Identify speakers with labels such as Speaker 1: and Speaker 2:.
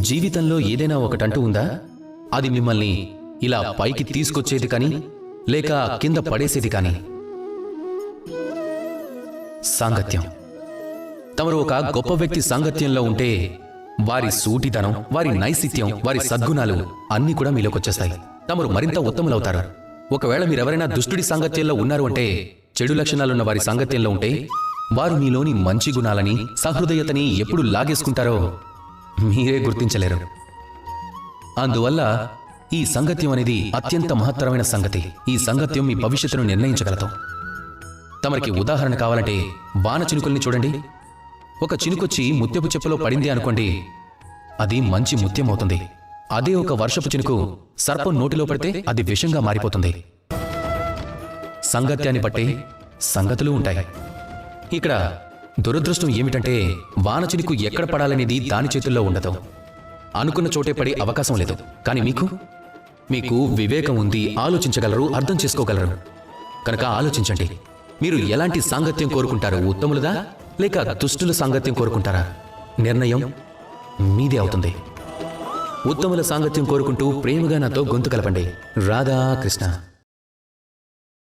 Speaker 1: జీవితంలో ఏదైనా ఒకటంటూ ఉందా? అది మిమ్మల్ని ఇలా పైకి తీసుకొచ్చేది కానీ లేక కింద పడేసేది కానీ? సాంగత్యం. తమరు ఒక గొప్ప వ్యక్తి సాంగత్యంలో ఉంటే వారి సూటిదనం, వారి నైసిత్యం, వారి సద్గుణాలు అన్నీ కూడా మీలోకొచ్చేస్తాయి. తమరు మరింత ఉత్తములవుతారు. ఒకవేళ మీరెవరైనా దుష్టుడి సాంగత్యంలో ఉన్నారు అంటే, చెడు లక్షణాలున్న వారి సాంగత్యంలో ఉంటే, వారు మీలోని మంచి గుణాలని, సహృదయతని ఎప్పుడు లాగేసుకుంటారో మీరే గుర్తించలేరు. అందువల్ల ఈ సంగత్యం అనేది అత్యంత మహత్తరమైన సంగతి. ఈ సంగత్యం మీ భవిష్యత్తును నిర్ణయించగలదు. తమరికి ఉదాహరణ కావాలంటే వాన చినుకుల్ని చూడండి. ఒక చినుకొచ్చి ముత్యపు చెప్పులో పడింది అనుకోండి, అది మంచి ముత్యం అవుతుంది. అదే ఒక వర్షపు చినుకు సర్పం నోటిలో పడితే అది విషంగా మారిపోతుంది. సంగత్యాన్ని బట్టి సంగతులు ఉంటాయి. ఇక్కడ దురదృష్టం ఏమిటంటే, వాన చినుకు ఎక్కడ పడాలనేది దాని చేతుల్లో ఉండదు. అనుకున్న చోటే పడే అవకాశం లేదు. కానీ మీకు వివేకం ఉంది, ఆలోచించగలరు, అర్థం చేసుకోగలరు. కనుక ఆలోచించండి. మీరు ఎలాంటి సాంగత్యం కోరుకుంటారు? ఉత్తములదా లేక దుష్టుల సాంగత్యం కోరుకుంటారా? నిర్ణయం మీదే అవుతుంది. ఉత్తముల సాంగత్యం కోరుకుంటూ ప్రేమగా నాతో గొంతు కలపండి. రాధా కృష్ణ.